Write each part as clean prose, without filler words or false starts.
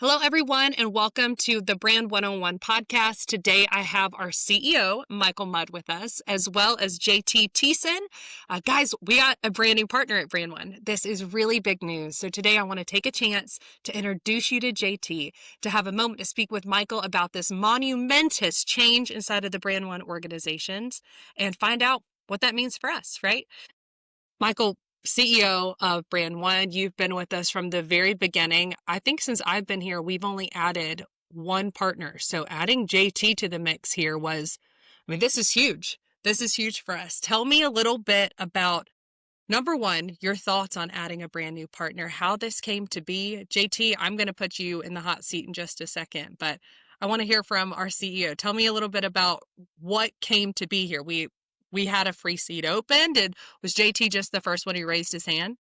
Hello, everyone, and welcome to the BrandONE-on-One podcast. Today, I have our CEO, Michael Mudd, with us, as well as JT Thiessen. Guys, we got a brand new partner at BrandONE. This is really big news. So today, I want to take a chance to introduce you to JT, to have a moment to speak with Michael about this monumentous change inside of the BrandONE organizations and find out what that means for us, right? Michael, CEO of BrandONE, you've been with us from the very beginning. I think since I've been here, we've only added one partner. So adding JT to the mix here this is huge. This is huge for us. Tell me a little bit about, number one, your thoughts on adding a brand new partner, how this came to be. JT, I'm going to put you in the hot seat in just a second, but I want to hear from our CEO. Tell me a little bit about what came to be here. We had a free seat opened, and was JT just the first one who raised his hand?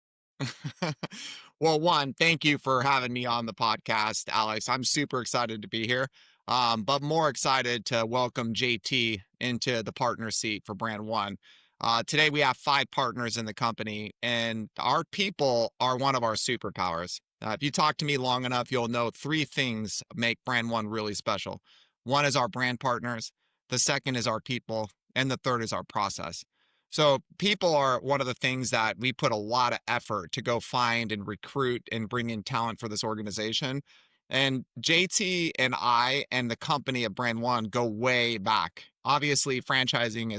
Well, one, thank you for having me on the podcast, Alex. I'm super excited to be here, but more excited to welcome JT into the partner seat for BrandONE. Today, we have 5 partners in the company, and our people are one of our superpowers. If you talk to me long enough, you'll know 3 things make BrandONE really special. One is our brand partners, the second is our people, and the third is our process. So people are one of the things that we put a lot of effort to go find and recruit and bring in talent for this organization. And JT and I and the company of BrandONE go way back. Obviously, franchising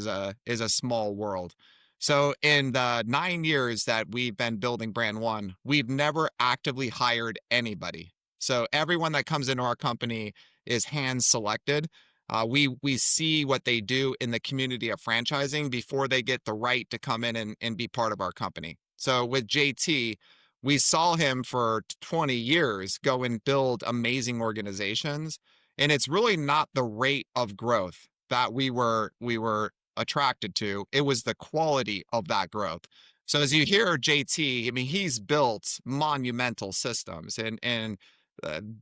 is a small world. So in the 9 years that we've been building BrandONE, we've never actively hired anybody. So everyone that comes into our company is hand selected. We see what they do in the community of franchising before they get the right to come in and be part of our company. So with JT, we saw him for 20 years go and build amazing organizations. And it's really not the rate of growth that we were attracted to. It was the quality of that growth. So as you hear JT, I mean, he's built monumental systems and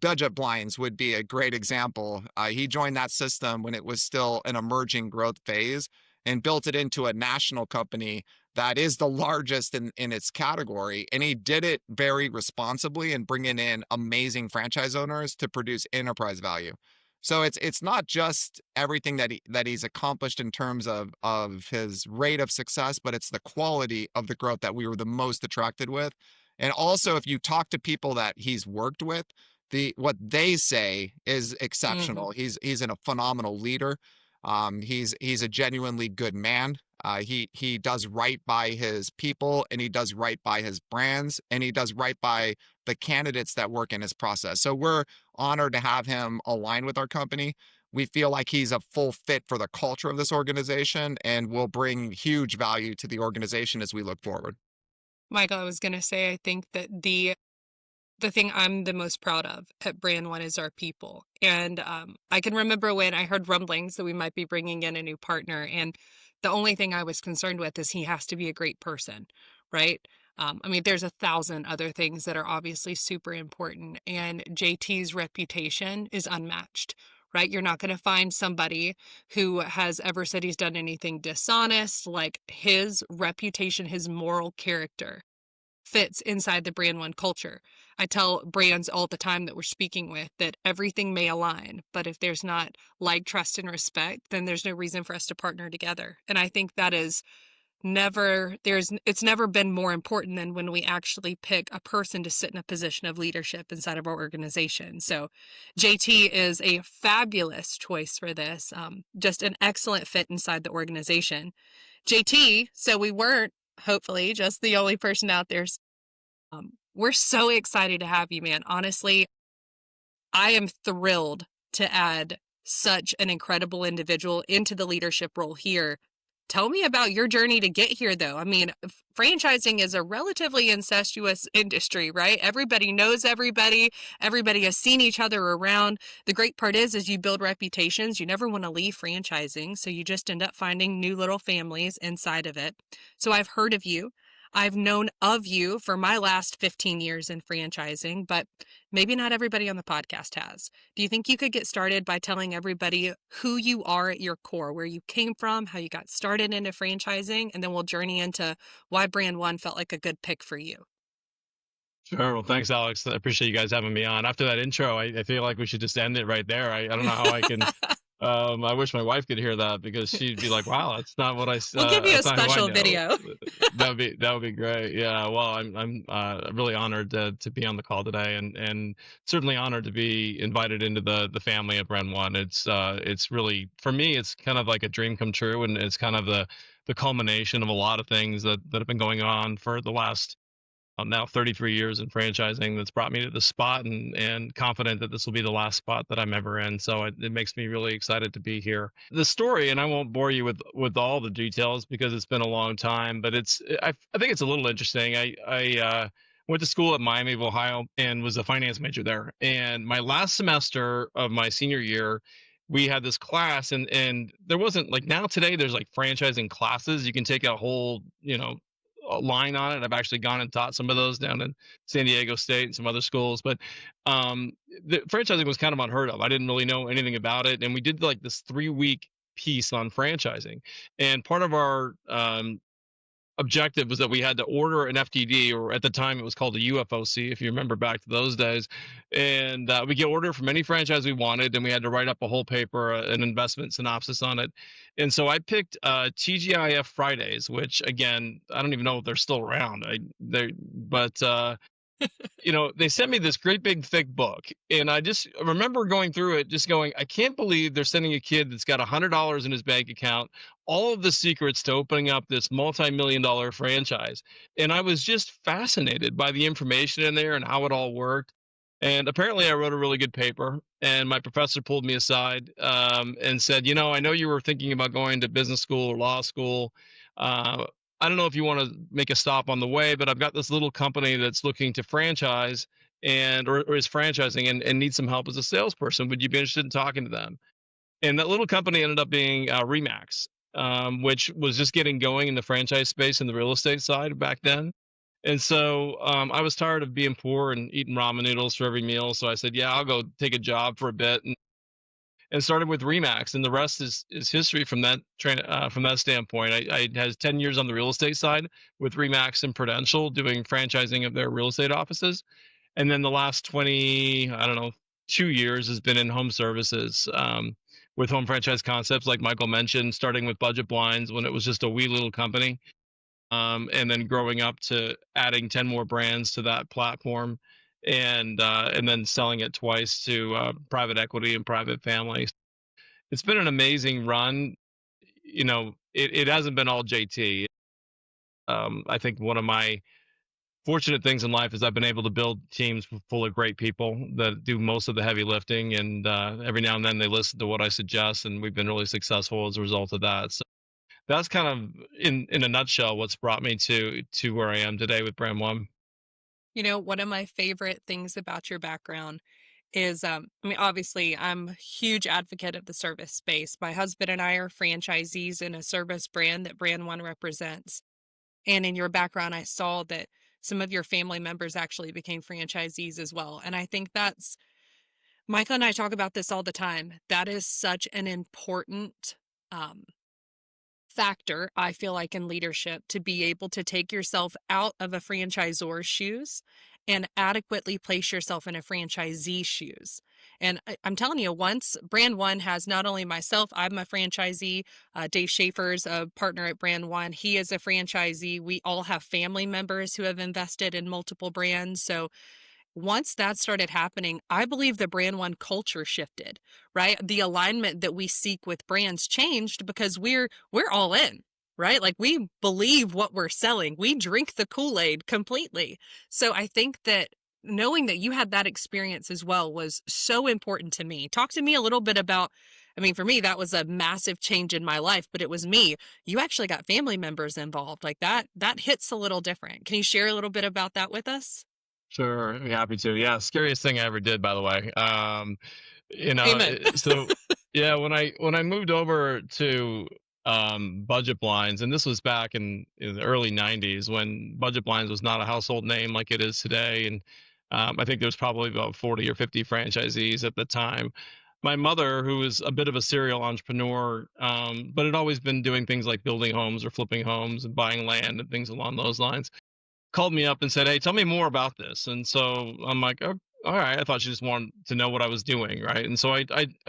budget blinds would be a great example. He joined that system when it was still an emerging growth phase and built it into a national company that is the largest in its category. And he did it very responsibly and bringing in amazing franchise owners to produce enterprise value. So it's not just everything that he's accomplished in terms of his rate of success, but it's the quality of the growth that we were the most attracted with. And also, if you talk to people that he's worked with, what they say is Mm-hmm. exceptional. He's a phenomenal leader. He's a genuinely good man. He does right by his people, and he does right by his brands, and he does right by the candidates that work in his process. So we're honored to have him align with our company. We feel like he's a full fit for the culture of this organization and will bring huge value to the organization as we look forward. Michael, I was going to say, I think that the thing I'm the most proud of at BrandONE is our people. And I can remember when I heard rumblings that we might be bringing in a new partner. And the only thing I was concerned with is he has to be a great person, right? There's 1,000 other things that are obviously super important. And JT's reputation is unmatched, right? You're not going to find somebody who has ever said he's done anything dishonest. Like his reputation, his moral character fits inside the BrandONE culture. I tell brands all the time that we're speaking with that everything may align, but if there's not like, trust, and respect, then there's no reason for us to partner together. And I think that is it's never been more important than when we actually pick a person to sit in a position of leadership inside of our organization. So JT is a fabulous choice for this, just an excellent fit inside the organization. JT, so we weren't hopefully just the only person out there. We're so excited to have you, man. Honestly, I am thrilled to add such an incredible individual into the leadership role here. Tell me about your journey to get here, though. Franchising is a relatively incestuous industry, right? Everybody knows everybody. Everybody has seen each other around. The great part is you build reputations. You never want to leave franchising, so you just end up finding new little families inside of it. So I've heard of you. I've known of you for my last 15 years in franchising, but maybe not everybody on the podcast has. Do you think you could get started by telling everybody who you are at your core, where you came from, how you got started into franchising, and then we'll journey into why BrandONE felt like a good pick for you? Sure. Well, thanks, Alex. I appreciate you guys having me on. After that intro, I feel like we should just end it right there. I don't know how I can. I wish my wife could hear that because she'd be like, "Wow, that's not what We'll give you a that's not who I special know." video. That would be great. Yeah. Well, I'm really honored to be on the call today, and certainly honored to be invited into the family at BrandONE. It's really, for me, it's kind of like a dream come true, and it's kind of the culmination of a lot of things that have been going on for the last, I'm now 33 years in franchising, that's brought me to this spot, and confident that this will be the last spot that I'm ever in. So it makes me really excited to be here. The story, and I won't bore you with all the details because it's been a long time, but I think it's a little interesting. I went to school at Miami of Ohio and was a finance major there. And my last semester of my senior year, we had this class, and there wasn't like, now today there's like franchising classes. You can take a whole, a line on it. I've actually gone and taught some of those down in San Diego State and some other schools, but um, the franchising was kind of unheard of. I didn't really know anything about it, and we did like this 3 week piece on franchising. And part of our objective was that we had to order an FTD, or at the time it was called a UFOC, if you remember back to those days. And we get order from any franchise we wanted, and we had to write up a whole paper, an investment synopsis on it. And so I picked TGIF Fridays, which again, I don't even know if they're still around. But they sent me this great big thick book, and I just remember going through it, just going, I can't believe they're sending a kid that's got $100 in his bank account all of the secrets to opening up this multi-million-dollar franchise. And I was just fascinated by the information in there and how it all worked. And apparently, I wrote a really good paper. And my professor pulled me aside, and said, I know you were thinking about going to business school or law school. Uh, I don't know if you want to make a stop on the way, but I've got this little company that's looking to franchise, or is franchising, and needs some help as a salesperson. Would you be interested in talking to them? And that little company ended up being Remax, which was just getting going in the franchise space and the real estate side back then. And so I was tired of being poor and eating ramen noodles for every meal. So I said, "Yeah, I'll go take a job for a bit," and started with Remax. And the rest is history from from that standpoint. I had 10 years on the real estate side with Remax and Prudential doing franchising of their real estate offices. And then the last 20, I don't know, 2 years has been in home services, with home franchise concepts, like Michael mentioned, starting with budget blinds when it was just a wee little company, and then growing up to adding 10 more brands to that platform, and then selling it twice to private equity and private families. It's been an amazing run. It hasn't been all JT. I think one of my fortunate things in life is I've been able to build teams full of great people that do most of the heavy lifting, and every now and then they listen to what I suggest, and we've been really successful as a result of that. So that's kind of, in a nutshell, what's brought me to where I am today with Brand One. One of my favorite things about your background is, I mean, obviously, I'm a huge advocate of the service space. My husband and I are franchisees in a service brand that Brand One represents. And in your background, I saw that some of your family members actually became franchisees as well. And I think that's, Michael and I talk about this all the time. That is such an important um, factor, I feel like, in leadership, to be able to take yourself out of a franchisor's shoes and adequately place yourself in a franchisee's shoes. And I'm telling you, once Brand One has not only myself, I'm a franchisee, Dave Schaefer's a partner at Brand One. He is a franchisee. We all have family members who have invested in multiple brands. So once that started happening, I believe the Brand One culture shifted, right? The alignment that we seek with brands changed because we're all in, right? Like, we believe what we're selling. We drink the Kool-Aid completely. So I think that knowing that you had that experience as well was so important to me. Talk to me a little bit about, I mean, for me, that was a massive change in my life, but it was me. You actually got family members involved. Like, that hits a little different. Can you share a little bit about that with us? Sure, I'd be happy to. Yeah, scariest thing I ever did, by the way. Amen. So yeah, when I moved over to budget blinds, and this was back in the early '90s when budget blinds was not a household name like it is today, and I think there was probably about 40 or 50 franchisees at the time. My mother, who was a bit of a serial entrepreneur, but had always been doing things like building homes or flipping homes and buying land and things along those lines, called me up and said, "Hey, tell me more about this." And so I'm like, "Oh, all right." I thought she just wanted to know what I was doing, right? And so I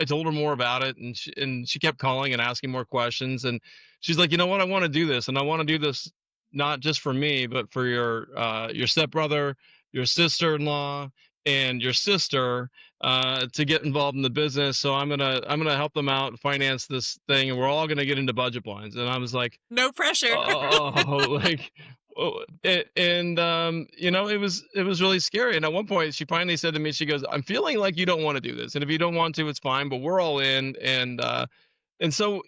told her more about it, and she kept calling and asking more questions. And she's like, "You know what? I want to do this, and I want to do this not just for me, but for your stepbrother, your sister-in-law, and your sister, to get involved in the business. So I'm gonna help them out finance this thing, and we're all gonna get into budget blinds." And I was like, No pressure. oh, like, oh, and it was really scary. And at one point, she finally said to me, she goes, "I'm feeling like you don't want to do this, and if you don't want to, it's fine, but we're all in." And so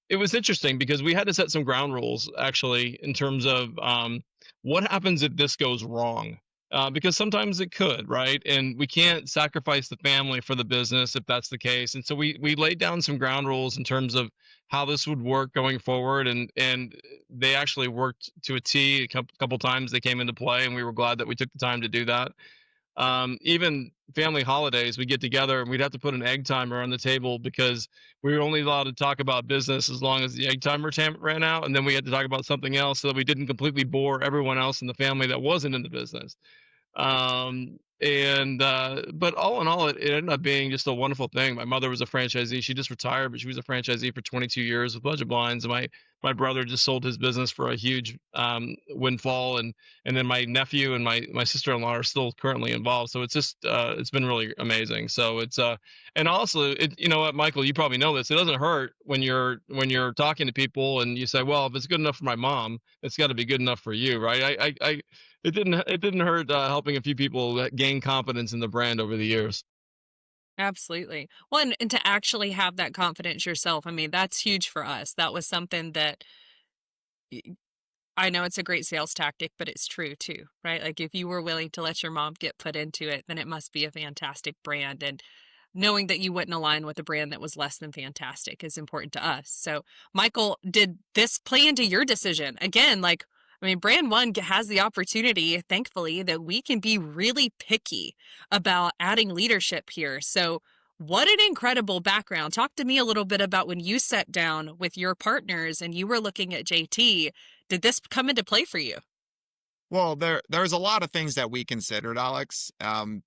it was interesting because we had to set some ground rules actually in terms of what happens if this goes wrong. Because sometimes it could, right? And we can't sacrifice the family for the business if that's the case. And so we laid down some ground rules in terms of how this would work going forward, and they actually worked to a T. A couple times they came into play, and we were glad that we took the time to do that. Even family holidays, we get together and we'd have to put an egg timer on the table because we were only allowed to talk about business as long as the egg timer ran out, and then we had to talk about something else so that we didn't completely bore everyone else in the family that wasn't in the business. And But all in all, it ended up being just a wonderful thing. My mother was a franchisee. She just retired, but she was a franchisee for 22 years with budget blinds. And my brother just sold his business for a huge windfall. And then my nephew and my sister-in-law are still currently involved. So it's been really amazing. So and also, you know what, Michael, you probably know this. It doesn't hurt when you're talking to people and you say, well, if it's good enough for my mom, it's got to be good enough for you, right? It didn't hurt helping a few people gain confidence in the brand over the years. Absolutely. Well, and to actually have that confidence yourself, I mean, that's huge for us. That was something that I know it's a great sales tactic, but it's true too, right? Like if you were willing to let your mom get put into it, then it must be a fantastic brand. And knowing that you wouldn't align with a brand that was less than fantastic is important to us. So, Michael, did this play into your decision? Again, like, I mean, Brand One has the opportunity, thankfully, that we can be really picky about adding leadership here. So, what an incredible background. Talk to me a little bit about when you sat down with your partners and you were looking at JT. Did this come into play for you? Well, there's a lot of things that we considered, Alex.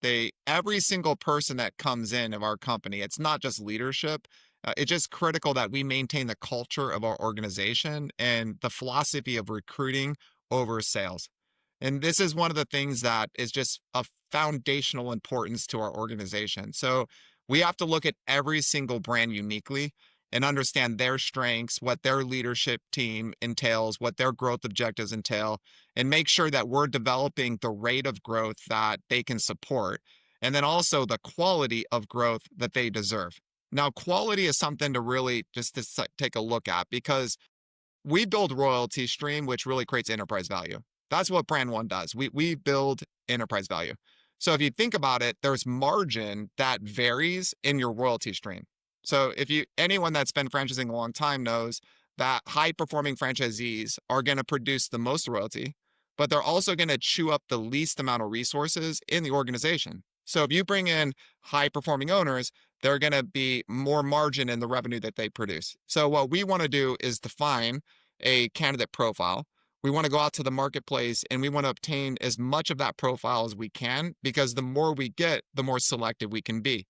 They every single person that comes in of our company, it's not just leadership. It's just critical that we maintain the culture of our organization and the philosophy of recruiting over sales. And this is one of the things that is just of foundational importance to our organization. So we have to look at every single brand uniquely and understand their strengths, what their leadership team entails, what their growth objectives entail, and make sure that we're developing the rate of growth that they can support. And then also the quality of growth that they deserve. Now, quality is something to really just take a look at because we build royalty stream, which really creates enterprise value. That's what Brand One does. We build enterprise value. So if you think about it, there's margin that varies in your royalty stream. So if you anyone that's been franchising a long time knows that high performing franchisees are going to produce the most royalty, but they're also going to chew up the least amount of resources in the organization. So if you bring in high performing owners, they're going to be more margin in the revenue that they produce. So what we want to do is define a candidate profile. We want to go out to the marketplace and we want to obtain as much of that profile as we can because the more we get, the more selective we can be.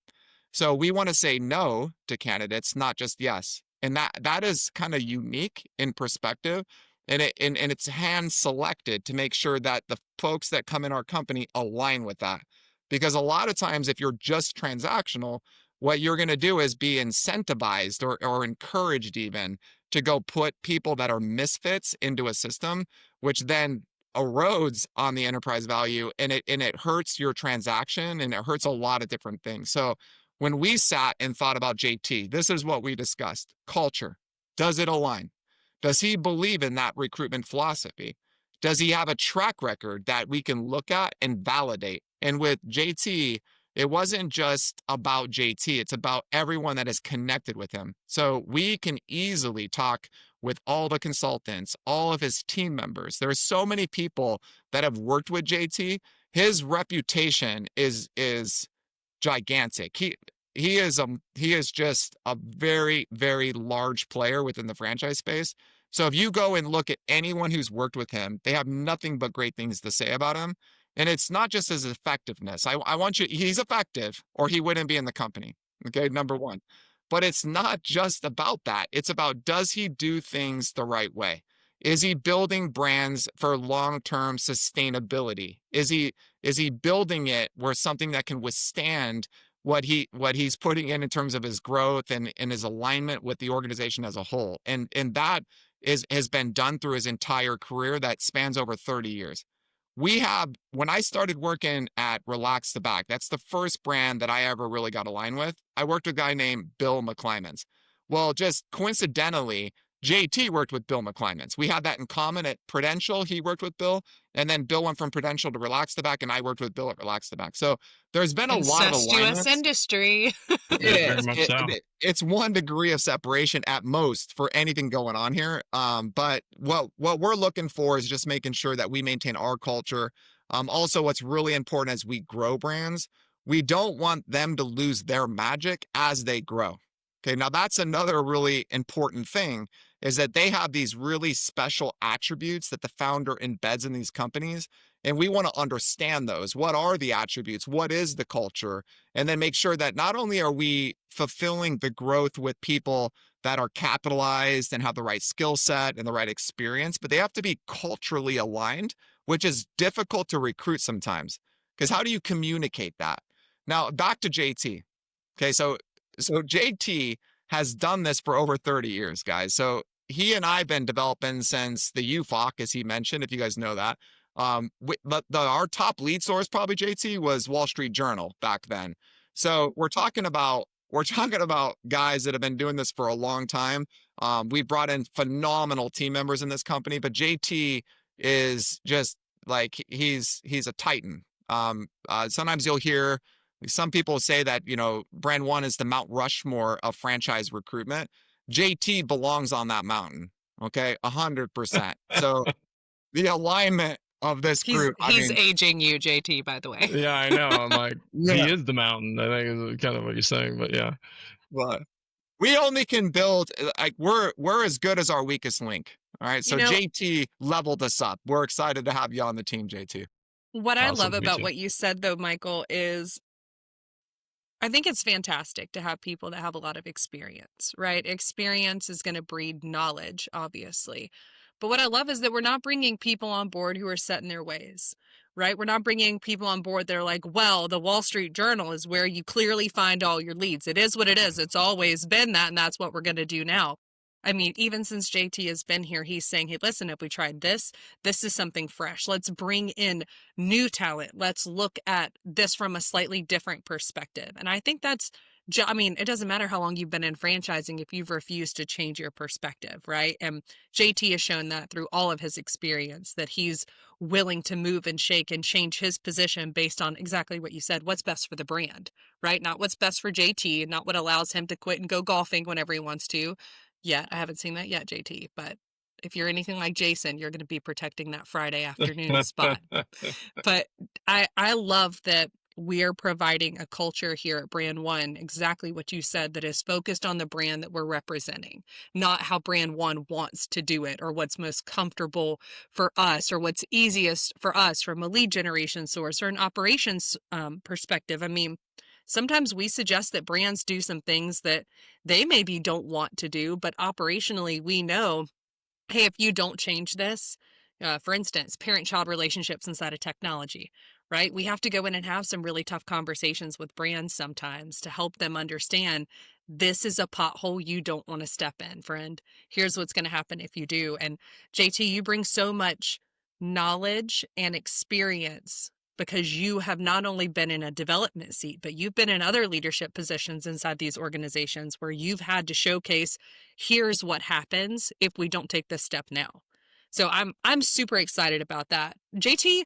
So we want to say no to candidates, not just yes. And that is kind of unique in perspective. And it's hand selected to make sure that the folks that come in our company align with that. Because a lot of times, if you're just transactional, what you're going to do is be incentivized or encouraged even to go put people that are misfits into a system, which then erodes on the enterprise value and it hurts your transaction and it hurts a lot of different things. So when we sat and thought about JT, this is what we discussed. Culture. Does it align? Does he believe in that recruitment philosophy? Does he have a track record that we can look at and validate? And with JT, it wasn't just about JT, it's about everyone that is connected with him. So we can easily talk with all the consultants, all of his team members. There are so many people that have worked with JT. His reputation is gigantic. He is just a very, very large player within the franchise space. So if you go and look at anyone who's worked with him, they have nothing but great things to say about him. And it's not just his effectiveness. I want you, he's effective or he wouldn't be in the company. Okay, number one. But it's not just about that. It's about, does he do things the right way? Is he building brands for long-term sustainability? Is he building it where something that can withstand what he's putting in terms of his growth and his alignment with the organization as a whole? And that has been done through his entire career that spans over 30 years. When I started working at Relax the Back, that's the first brand that I ever really got aligned with. I worked with a guy named Bill McClymans. Well, just coincidentally, JT worked with Bill McClymans. We had that in common at Prudential. He worked with Bill, and then Bill went from Prudential to Relax the Back, and I worked with Bill at Relax the Back. So there's been a lot of Incestuous alignments. industry. It Yeah, very is. much so. It's 1 degree of separation at most for anything going on here. But what we're looking for is just making sure that we maintain our culture. Also, what's really important as we grow brands, we don't want them to lose their magic as they grow. Okay, now that's another really important thing, is that they have these really special attributes that the founder embeds in these companies. And we want to understand those. What are the attributes? What is the culture? And then make sure that not only are we fulfilling the growth with people that are capitalized and have the right skill set and the right experience, but they have to be culturally aligned, which is difficult to recruit sometimes. Because how do you communicate that? Now, back to JT. Okay, so JT has done this for over 30 years, guys. So he and I have been developing since the UFOC, as he mentioned, if you guys know that. Our top lead source, probably JT, was Wall Street Journal back then. So we're talking about guys that have been doing this for a long time. We've brought in phenomenal team members in this company, but JT is just like, he's a titan. Sometimes you'll hear some people say that, BrandONE is the Mount Rushmore of franchise recruitment. JT belongs on that mountain. Okay, 100%. So the alignment of this He's group, I he's mean, aging you, JT, by the way. Yeah, I know. I'm like, yeah, he is the mountain, I think is kind of what you're saying, but yeah. but we only can build, like, we're as good as our weakest link. All right. You So know, JT leveled us up. We're excited to have you on the team, JT. what I love Awesome. Me about too. what you said, though, Michael, is I think it's fantastic to have people that have a lot of experience, right? Experience is going to breed knowledge, obviously. But what I love is that we're not bringing people on board who are set in their ways, right? We're not bringing people on board that are like, well, the Wall Street Journal is where you clearly find all your leads. It is what it is. It's always been that, and that's what we're going to do now. I mean, even since JT has been here, he's saying, hey, listen, if we tried this, this is something fresh. Let's bring in new talent. Let's look at this from a slightly different perspective. And I think I mean, it doesn't matter how long you've been in franchising if you've refused to change your perspective, right? And JT has shown that through all of his experience, that he's willing to move and shake and change his position based on exactly what you said, what's best for the brand, right? Not what's best for JT, not what allows him to quit and go golfing whenever he wants to. Yet, I haven't seen that yet, JT, but if you're anything like Jason, you're going to be protecting that Friday afternoon spot. But I love that we're providing a culture here at BrandONE, exactly what you said, that is focused on the brand that we're representing, not how BrandONE wants to do it or what's most comfortable for us or what's easiest for us from a lead generation source or an operations perspective. I mean, sometimes we suggest that brands do some things that they maybe don't want to do, but operationally we know, hey, if you don't change this, for instance, parent-child relationships inside of technology, right? We have to go in and have some really tough conversations with brands sometimes to help them understand this is a pothole you don't want to step in, friend. Here's what's going to happen if you do. And JT, you bring so much knowledge and experience because you have not only been in a development seat, but you've been in other leadership positions inside these organizations where you've had to showcase, here's what happens if we don't take this step now. So I'm super excited about that. JT,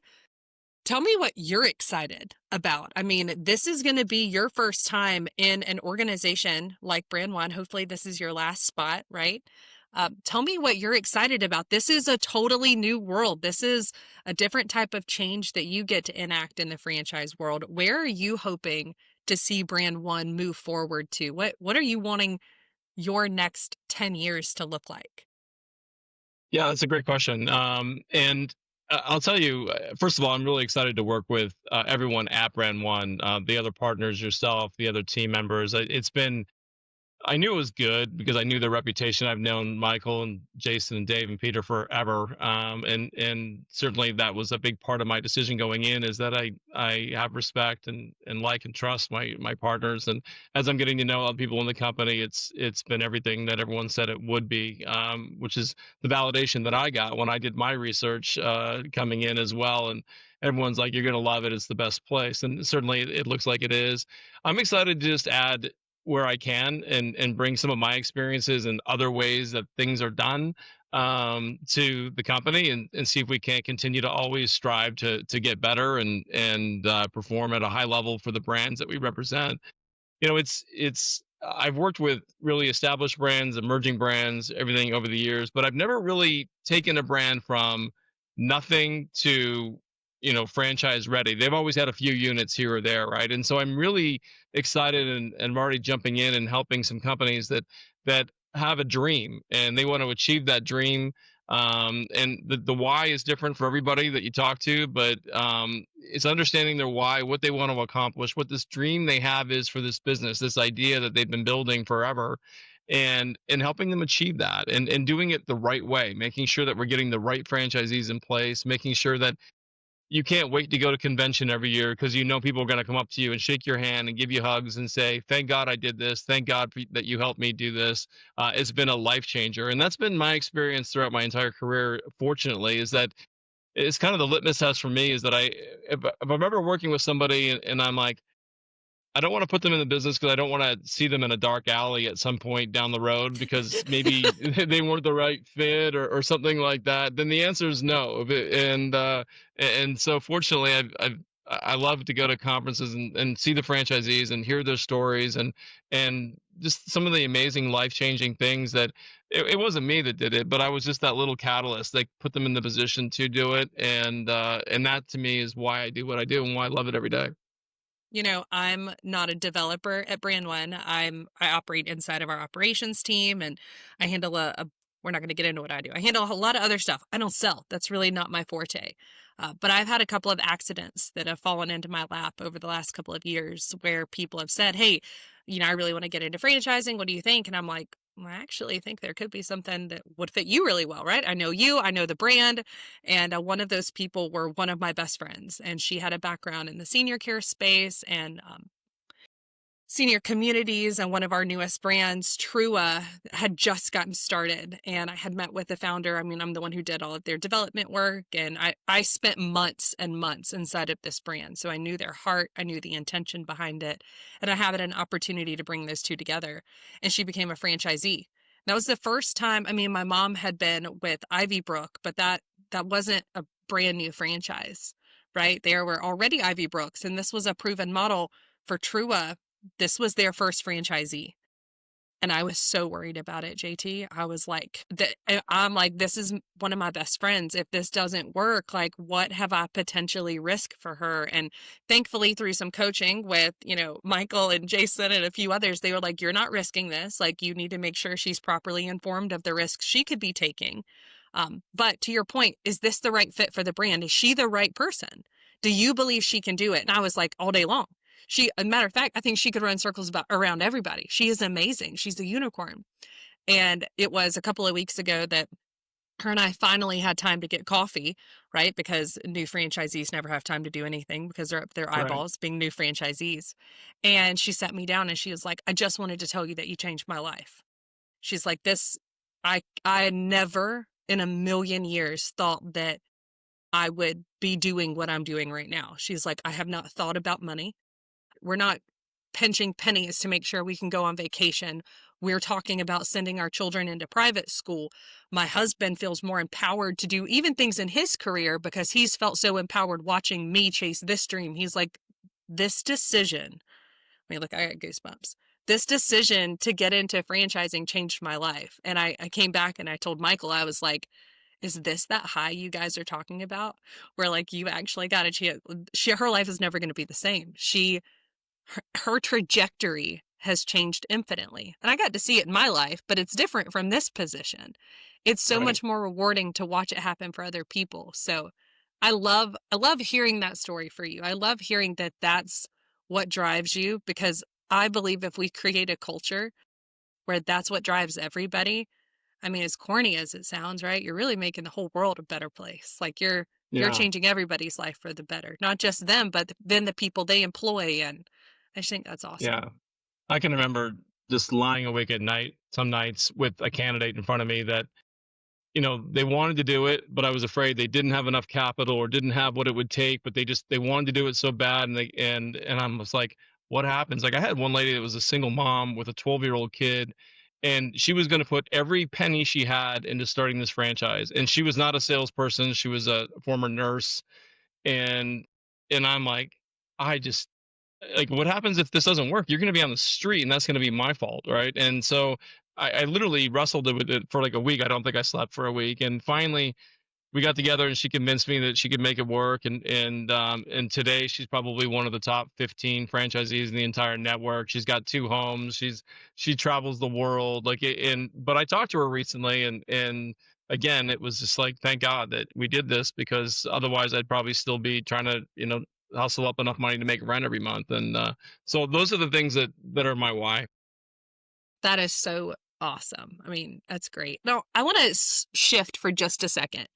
tell me what you're excited about. I mean, this is going to be your first time in an organization like BrandONE. Hopefully this is your last spot, right? Tell me what you're excited about. This is a totally new world. This is a different type of change that you get to enact in the franchise world. Where are you hoping to see BrandONE move forward to? What are you wanting your next 10 years to look like? Yeah, that's a great question. And I'll tell you, first of all, I'm really excited to work with everyone at Brand One, the other partners, yourself, the other team members. It's been I knew it was good because I knew their reputation. I've known Michael and Jason and Dave and Peter forever, and certainly that was a big part of my decision going in. Is that I have respect and like and trust my partners, and as I'm getting to know other people in the company, it's been everything that everyone said it would be, which is the validation that I got when I did my research coming in as well. And everyone's like, "You're going to love it. It's the best place," and certainly it looks like it is. I'm excited to just add where I can and bring some of my experiences and other ways that things are done to the company and see if we can't continue to always strive to get better and perform at a high level for the brands that we represent. It's I've worked with really established brands, emerging brands, everything over the years, but I've never really taken a brand from nothing to, franchise ready. They've always had a few units here or there, right? And so I'm really excited and I'm already jumping in and helping some companies that have a dream and they want to achieve that dream. And the why is different for everybody that you talk to, but it's understanding their why, what they want to accomplish, what this dream they have is for this business, this idea that they've been building forever, and helping them achieve that and doing it the right way, making sure that we're getting the right franchisees in place, making sure that you can't wait to go to convention every year because people are going to come up to you and shake your hand and give you hugs and say, "Thank God I did this. Thank God that you helped me do this." It's been a life changer, and that's been my experience throughout my entire career. Fortunately, is that it's kind of the litmus test for me. Is that if I'm ever working with somebody and I'm like, I don't want to put them in the business because I don't want to see them in a dark alley at some point down the road because maybe they weren't the right fit or something like that. Then the answer is no. And so fortunately, I love to go to conferences and see the franchisees and hear their stories and just some of the amazing life changing things that it wasn't me that did it, but I was just that little catalyst that put them in the position to do it. And that to me is why I do what I do and why I love it every day. I'm not a developer at Brand One. I operate inside of our operations team and I handle a we're not going to get into what I do. I handle a lot of other stuff. I don't sell. That's really not my forte. But I've had a couple of accidents that have fallen into my lap over the last couple of years where people have said, "Hey, I really want to get into franchising. What do you think?" And I'm like, "Well, I actually think there could be something that would fit you really well, right? I know you, I know the brand, and one of those people were one of my best friends, and she had a background in the senior care space and senior communities. And one of our newest brands, Trua, had just gotten started. And I had met with the founder. I mean, I'm the one who did all of their development work. And I spent months and months inside of this brand. So I knew their heart, I knew the intention behind it. And I had an opportunity to bring those two together. And she became a franchisee. That was the first time. I mean, my mom had been with Ivy Brook, but that wasn't a brand new franchise, right? There were already Ivy Brooks, and this was a proven model for Trua. This was their first franchisee. And I was so worried about it, JT. I was like, I'm like, this is one of my best friends. If this doesn't work, like, what have I potentially risked for her? And thankfully, through some coaching with, Michael and Jason and a few others, they were like, you're not risking this. Like, you need to make sure she's properly informed of the risks she could be taking. But to your point, is this the right fit for the brand? Is she the right person? Do you believe she can do it? And I was like, all day long. A matter of fact, I think she could run circles around everybody. She is amazing. She's a unicorn. And it was a couple of weeks ago that her and I finally had time to get coffee, right? Because new franchisees never have time to do anything because they're up their Right. eyeballs being new franchisees. And she sat me down and she was like, I just wanted to tell you that you changed my life. She's like, I never in a million years thought that I would be doing what I'm doing right now. She's like, I have not thought about money. We're not pinching pennies to make sure we can go on vacation. We're talking about sending our children into private school. My husband feels more empowered to do even things in his career because he's felt so empowered watching me chase this dream. He's like, this decision, I mean, look, I got goosebumps. This decision to get into franchising changed my life. And I came back and I told Michael, I was like, is this that high you guys are talking about? Where like you actually got a chance. Her life is never going to be the same. Her trajectory has changed infinitely. And I got to see it in my life, but it's different from this position. it's so Right. much more rewarding to watch it happen for other people. So I love hearing that story for you. I love hearing that that's what drives you, because I believe if we create a culture where that's what drives everybody, I mean, as corny as it sounds, right? You're really making the whole world a better place. Like you're Yeah. changing everybody's life for the better, not just them, but then the people they employ. And I just think that's awesome. Yeah. I can remember just lying awake at night, some nights with a candidate in front of me that, they wanted to do it, but I was afraid they didn't have enough capital or didn't have what it would take, but they wanted to do it so bad. And I'm just like, what happens? Like I had one lady that was a single mom with a 12-year-old kid, and she was going to put every penny she had into starting this franchise. And she was not a salesperson. She was a former nurse. And I'm like, I just like, what happens if this doesn't work? You're going to be on the street, and that's going to be my fault, right? And so I literally wrestled with it for like a week. I don't think I slept for a week, and finally we got together and she convinced me that she could make it work. And today she's probably one of the top 15 franchisees in the entire network. She's got 2 homes. She travels the world. But I talked to her recently, and again, it was just like, thank God that we did this, because otherwise I'd probably still be trying to, hustle up enough money to make rent every month. And so those are the things that are my why. That is so awesome. I mean, that's great. Now, I want to shift for just a second.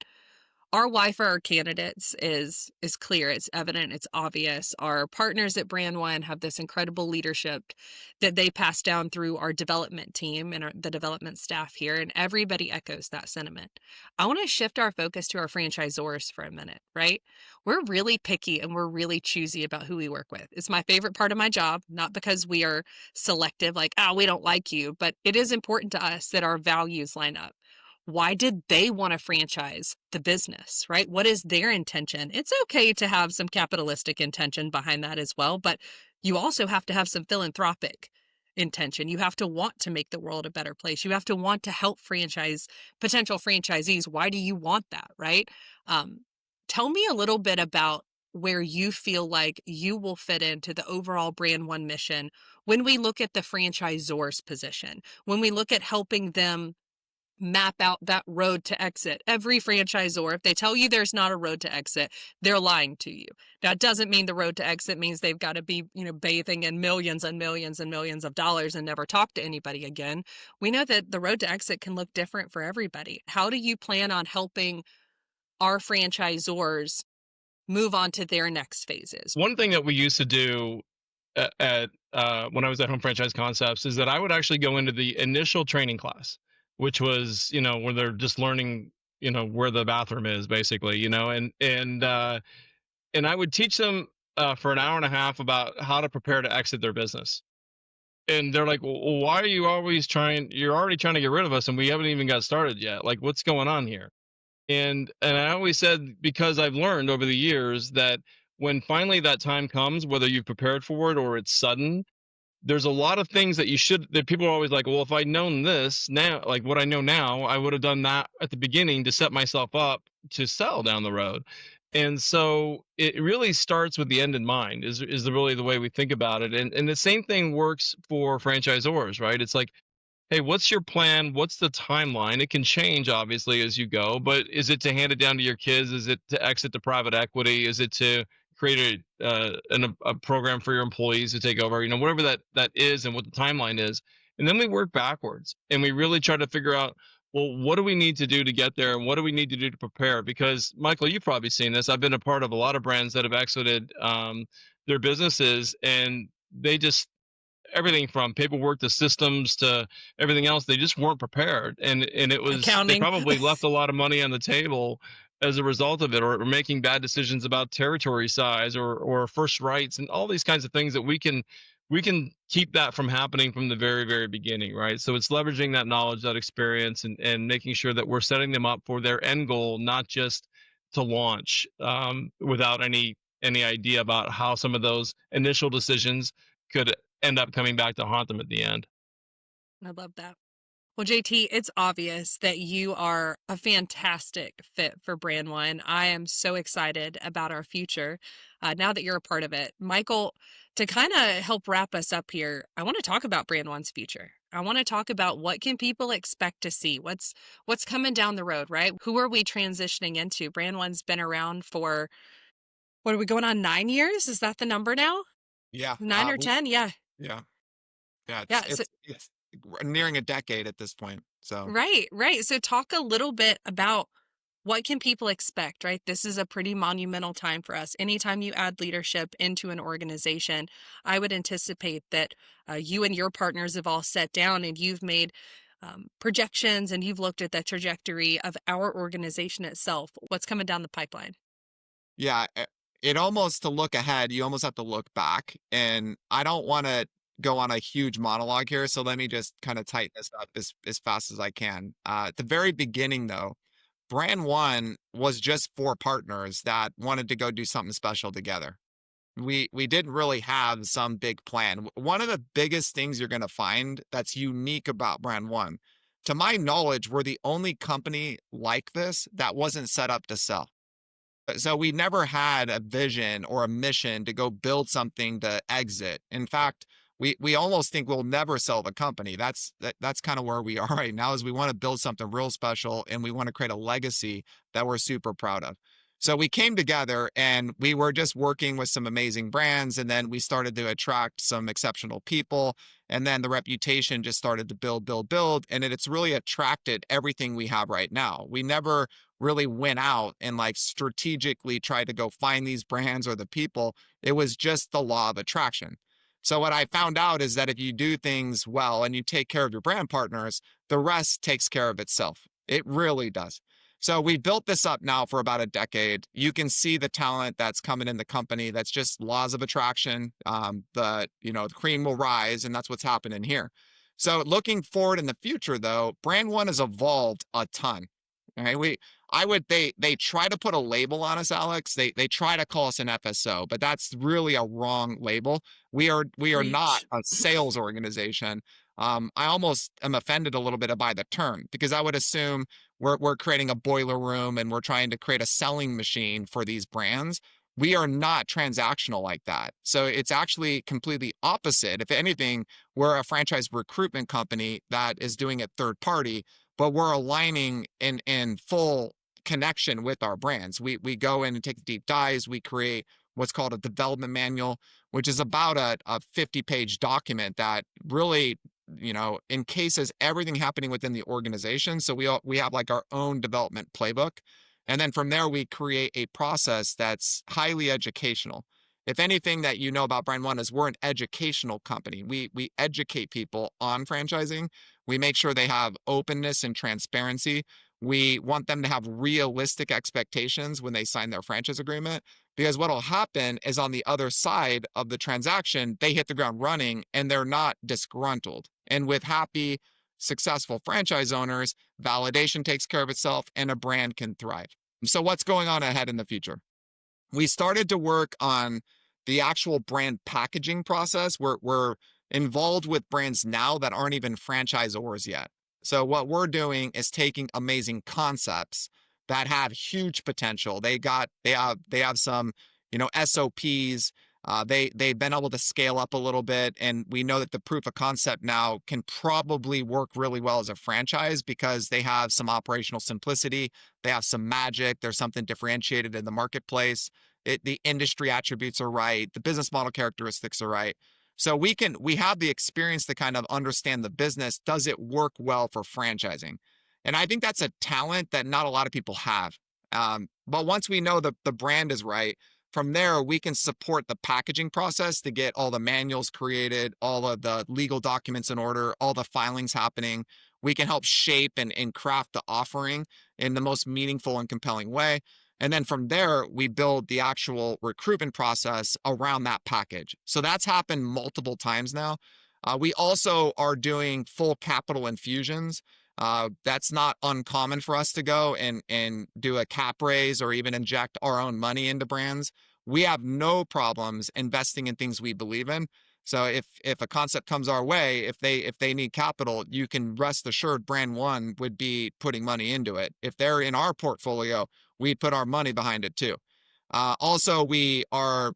Our why for our candidates is clear, it's evident, it's obvious. Our partners at BrandONE have this incredible leadership that they pass down through our development team and the development staff here, and everybody echoes that sentiment. I want to shift our focus to our franchisors for a minute, right? We're really picky and we're really choosy about who we work with. It's my favorite part of my job, not because we are selective, like, oh, we don't like you, but it is important to us that our values line up. Why did they want to franchise the business, right? What is their intention? It's okay to have some capitalistic intention behind that as well, but you also have to have some philanthropic intention. You have to want to make the world a better place. You have to want to help potential franchisees. Why do you want that, right? Um, Tell me a little bit about where you feel like you will fit into the overall BrandONE mission when we look at the franchisor's position, when we look at helping them map out that road to exit. Every franchisor, if they tell you there's not a road to exit, they're lying to you. Now, it doesn't mean the road to exit means they've got to be, bathing in millions and millions and millions of dollars and never talk to anybody again. We know that the road to exit can look different for everybody. How do you plan on helping our franchisors move on to their next phases? One thing that we used to do at when I was at Home Franchise Concepts is that I would actually go into the initial training class, which was, where they're just learning, where the bathroom is basically, and I would teach them for an hour and a half about how to prepare to exit their business. And they're like, well, why are you always trying? You're already trying to get rid of us, and we haven't even got started yet. Like, what's going on here? And I always said, because I've learned over the years that when finally that time comes, whether you've prepared for it or it's sudden, there's a lot of things that people are always like, well, if I'd known this now, like what I know now, I would have done that at the beginning to set myself up to sell down the road. And so it really starts with the end in mind, really the way we think about it. And the same thing works for franchisors, right? It's like, hey, what's your plan? What's the timeline? It can change obviously as you go, but is it to hand it down to your kids? Is it to exit to private equity? Is it to create a program for your employees to take over? Whatever that is and what the timeline is. And then we work backwards and we really try to figure out, well, what do we need to do to get there, and what do we need to do to prepare? Because Michael, you've probably seen this. I've been a part of a lot of brands that have exited their businesses, and they just everything from paperwork to systems to everything else, they just weren't prepared, and they Accounting. probably left a lot of money on the table as a result of it, or making bad decisions about territory size or first rights and all these kinds of things that we can keep that from happening from the very very beginning, right? So it's leveraging that knowledge, that experience, and making sure that we're setting them up for their end goal, not just to launch without any idea about how some of those initial decisions could end up coming back to haunt them at the end. I love that. Well, JT, it's obvious that you are a fantastic fit for BrandONE. I am so excited about our future now that you're a part of it. Michael, to kind of help wrap us up here, I want to talk about Brand One's future. I want to talk about what can people expect to see? What's coming down the road, right? Who are we transitioning into? Brand One's been around for, what are we going on, 9 years? Is that the number now? Yeah. 9 or 10? Yeah. Yeah. Yeah. It's, Yeah. So, it's, it's nearing a decade at this point. So right, right. So talk a little bit about what can people expect, right? This is a pretty monumental time for us. Anytime you add leadership into an organization, I would anticipate that you and your partners have all sat down and you've made projections and you've looked at the trajectory of our organization itself. What's coming down the pipeline? yeah, it almost to look ahead, you almost have to look back. And I don't want to go on a huge monologue here. So let me just kind of tighten this up as fast as I can. At the very beginning, though, Brand One was just four partners that wanted to go do something special together. We didn't really have some big plan. One of the biggest things you're going to find that's unique about Brand One, to my knowledge, we're the only company like this that wasn't set up to sell. So we never had a vision or a mission to go build something to exit. In fact, we almost think we'll never sell the company. That's kind of where we are right now is we want to build something real special and we want to create a legacy that we're super proud of. So we came together and we were just working with some amazing brands and then we started to attract some exceptional people and then the reputation just started to build and it's really attracted everything we have right now. We never really went out and like strategically tried to go find these brands or the people. It was just the law of attraction. So what I found out is that if you do things well and you take care of your brand partners, the rest takes care of itself. It really does. So we built this up now for about a decade. You can see the talent that's coming in the company. That's just laws of attraction. The cream will rise, and that's what's happening here. So looking forward in the future, though, Brand One has evolved a ton. Okay, they try to put a label on us, Alex. They try to call us an FSO, but that's really a wrong label. We are not Preach. a sales organization. I almost am offended a little bit by the term because I would assume we're creating a boiler room and we're trying to create a selling machine for these brands. We are not transactional like that. So it's actually completely opposite. If anything, we're a franchise recruitment company that is doing it third party, but we're aligning in full connection with our brands. We go in and take deep dives. We create what's called a development manual, which is about a 50-page document that really encases everything happening within the organization. So we have like our own development playbook. And then from there, we create a process that's highly educational. If anything that you know about Brand One is we're an educational company. We educate people on franchising. We make sure they have openness and transparency. We want them to have realistic expectations when they sign their franchise agreement. Because what will happen is on the other side of the transaction, they hit the ground running and they're not disgruntled. And with happy, successful franchise owners, validation takes care of itself and a brand can thrive. So, what's going on ahead in the future? We started to work on the actual brand packaging process. We're involved with brands now that aren't even franchisors yet. So what we're doing is taking amazing concepts that have huge potential. They have some, SOPs. They've been able to scale up a little bit, and we know that the proof of concept now can probably work really well as a franchise because they have some operational simplicity. They have some magic. There's something differentiated in the marketplace. The industry attributes are right. The business model characteristics are right. So we have the experience to kind of understand the business. Does it work well for franchising? And I think that's a talent that not a lot of people have. But once we know the brand is right, from there, we can support the packaging process to get all the manuals created, all of the legal documents in order, all the filings happening. We can help shape and craft the offering in the most meaningful and compelling way. And then from there, we build the actual recruitment process around that package. So that's happened multiple times now. We also are doing full capital infusions. That's not uncommon for us to go and do a cap raise or even inject our own money into brands. We have no problems investing in things we believe in. So if a concept comes our way, if they need capital, you can rest assured Brand One would be putting money into it. If they're in our portfolio, we'd put our money behind it too. Also, we are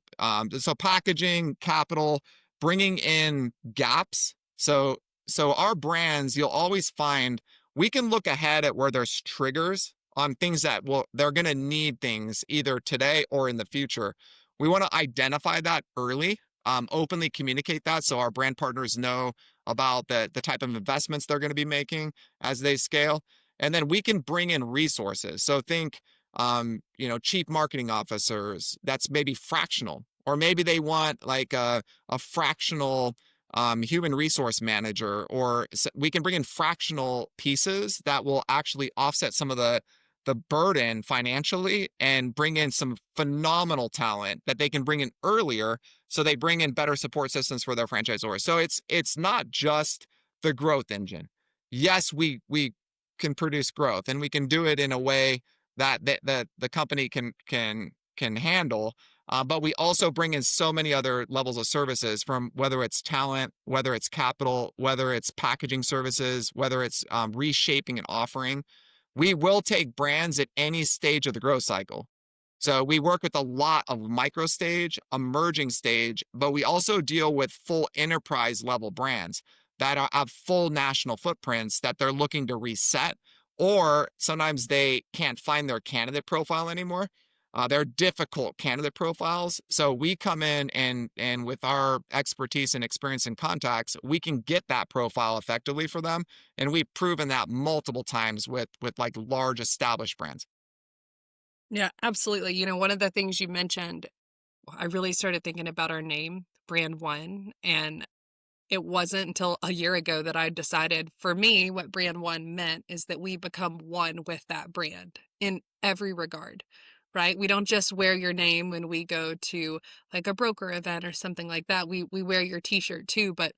so packaging, capital, bringing in gaps. So our brands, you'll always find we can look ahead at where there's triggers on things that will they're going to need things either today or in the future. We want to identify that early, openly communicate that so our brand partners know about the type of investments they're going to be making as they scale. And then we can bring in resources. So think chief marketing officers, that's maybe fractional, or maybe they want like a fractional human resource manager, or we can bring in fractional pieces that will actually offset some of the burden financially and bring in some phenomenal talent that they can bring in earlier so they bring in better support systems for their franchisors. So it's not just the growth engine. Yes, we can produce growth and we can do it in a way that the company can handle. But we also bring in so many other levels of services, from whether it's talent, whether it's capital, whether it's packaging services, whether it's reshaping an offering. We will take brands at any stage of the growth cycle. So we work with a lot of micro stage, emerging stage, but we also deal with full enterprise level brands that have full national footprints that they're looking to reset, or sometimes they can't find their candidate profile anymore. They're difficult candidate profiles. So we come in and with our expertise and experience and contacts, we can get that profile effectively for them. And we've proven that multiple times with like large established brands. Yeah, absolutely. One of the things you mentioned, I really started thinking about our name, Brand One, and it wasn't until a year ago that I decided for me what Brand One meant is that we become one with that brand in every regard, right? We don't just wear your name when we go to like a broker event or something like that. We wear your t-shirt too, but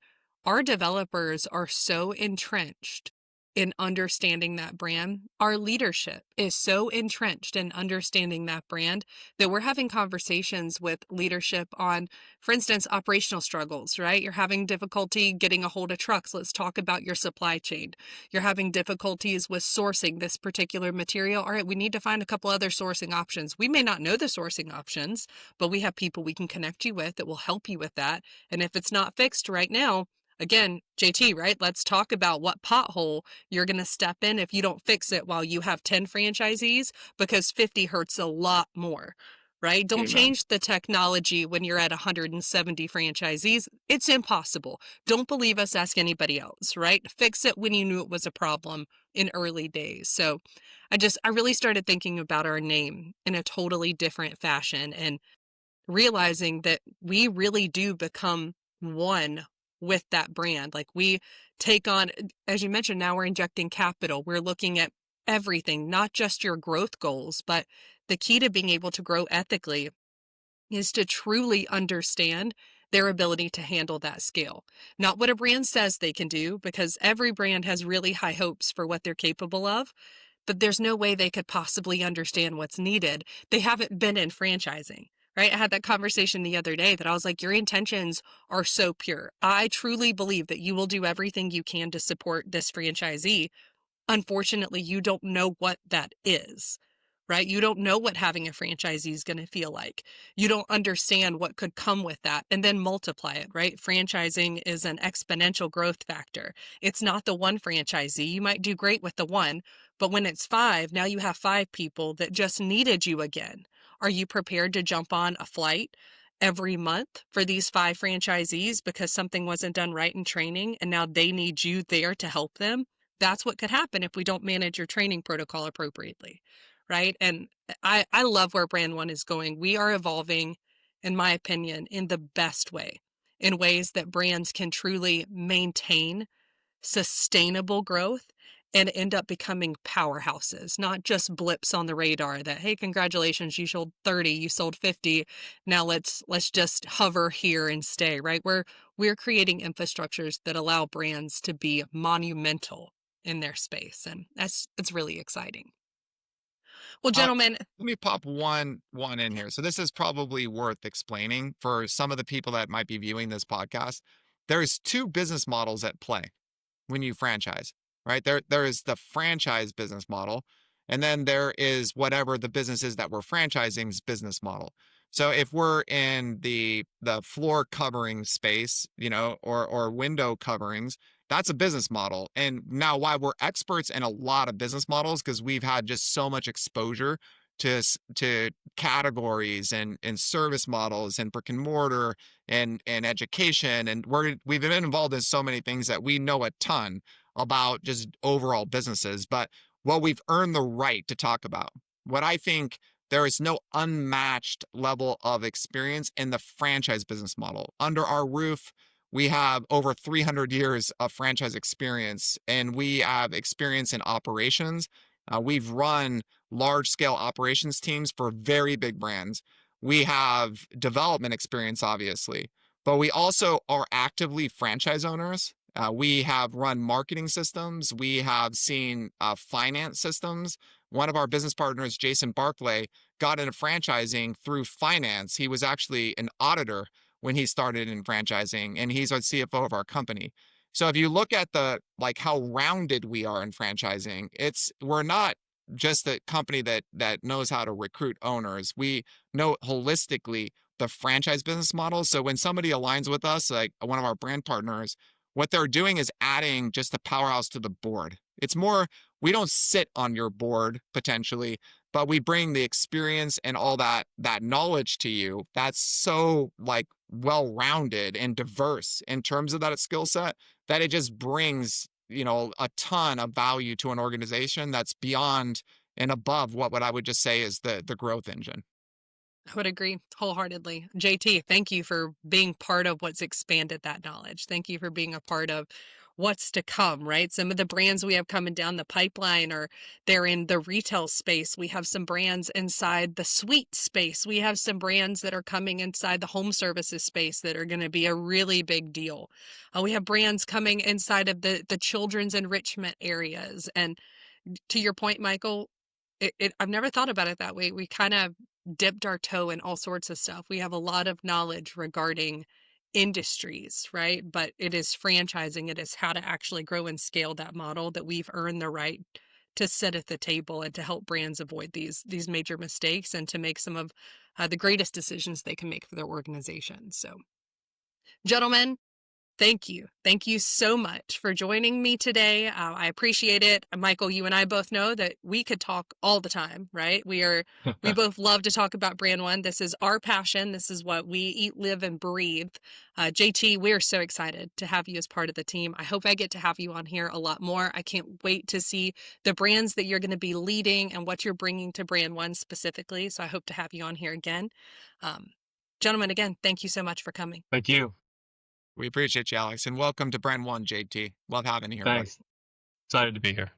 our developers are so entrenched in understanding that brand. Our leadership is so entrenched in understanding that brand that we're having conversations with leadership on, for instance, operational struggles, right? You're having difficulty getting a hold of trucks. Let's talk about your supply chain. You're having difficulties with sourcing this particular material. All right, we need to find a couple other sourcing options. We may not know the sourcing options, but we have people we can connect you with that will help you with that. And if it's not fixed right now, again, JT, right? Let's talk about what pothole you're going to step in if you don't fix it while you have 10 franchisees, because 50 hurts a lot more, right? Don't Amen. change the technology when you're at 170 franchisees. It's impossible. Don't believe us, ask anybody else, right? Fix it when you knew it was a problem in early days. So I really started thinking about our name in a totally different fashion and realizing that we really do become one with that brand. Like we take on, as you mentioned, now we're injecting capital. We're looking at everything, not just your growth goals, but the key to being able to grow ethically is to truly understand their ability to handle that scale. Not what a brand says they can do, because every brand has really high hopes for what they're capable of, but there's no way they could possibly understand what's needed. They haven't been in franchising, right? I had that conversation the other day that I was like, your intentions are so pure. I truly believe that you will do everything you can to support this franchisee. Unfortunately, you don't know what that is, right? You don't know what having a franchisee is going to feel like. You don't understand what could come with that, and then multiply it, right? Franchising is an exponential growth factor. It's not the one franchisee. You might do great with the one, but when it's five, now you have five people that just needed you again. Are you prepared to jump on a flight every month for these five franchisees because something wasn't done right in training and now they need you there to help them? That's what could happen if we don't manage your training protocol appropriately, right? And I love where Brand One is going. We are evolving, in my opinion, in the best way, in ways that brands can truly maintain sustainable growth and end up becoming powerhouses, not just blips on the radar that, hey, congratulations, you sold 30, you sold 50. Now let's just hover here and stay, right? We're creating infrastructures that allow brands to be monumental in their space. And it's really exciting. Well, Uh, gentlemen, Let me pop one in here. So this is probably worth explaining for some of the people that might be viewing this podcast. There's two business models at play when you franchise, right? There is the franchise business model, And then there is whatever the business is that we're franchising's business model. So if we're in the floor covering space, or window coverings, that's a business model. And now why we're experts in a lot of business models, because we've had just so much exposure to categories and service models and brick and mortar and education, and we've been involved in so many things that we know a ton about just overall businesses. But what we've earned the right to talk about, what I think there is no unmatched level of experience in the franchise business model. Under our roof, we have over 300 years of franchise experience, and we have experience in operations. We've run large scale operations teams for very big brands. We have development experience, obviously, but we also are actively franchise owners. We have run marketing systems. We have seen finance systems. One of our business partners, Jason Barclay, got into franchising through finance. He was actually an auditor when he started in franchising, and he's our CFO of our company. So if you look at how rounded we are in franchising, we're not just a company that knows how to recruit owners. We know holistically the franchise business model. So when somebody aligns with us, like one of our brand partners, what they're doing is adding just a powerhouse to the board. It's more, we don't sit on your board potentially, but we bring the experience and all that knowledge to you that's so like well-rounded and diverse in terms of that skill set, that it just brings a ton of value to an organization that's beyond and above what I would just say is the growth engine. I would agree wholeheartedly. JT, thank you for being part of what's expanded that knowledge. Thank you for being a part of what's to come, right? Some of the brands we have coming down the pipeline are they're in the retail space. We have some brands inside the suite space. We have some brands that are coming inside the home services space that are going to be a really big deal. We have brands coming inside of the children's enrichment areas. And to your point, Michael, I've never thought about it that way. We kind of dipped our toe in all sorts of stuff. We have a lot of knowledge regarding industries, right? But it is franchising, it is how to actually grow and scale that model that we've earned the right to sit at the table and to help brands avoid these major mistakes and to make some of the greatest decisions they can make for their organization. So, gentlemen, thank you. Thank you so much for joining me today. I appreciate it. Michael, you and I both know that we could talk all the time, right? We both love to talk about BrandONE. This is our passion. This is what we eat, live, and breathe. JT, we're so excited to have you as part of the team. I hope I get to have you on here a lot more. I can't wait to see the brands that you're going to be leading and what you're bringing to BrandONE specifically. So I hope to have you on here again. Gentlemen, again, thank you so much for coming. Thank you. We appreciate you, Alex, and welcome to BrandONE, JT. Love having you here, buddy. Thanks. Excited to be here.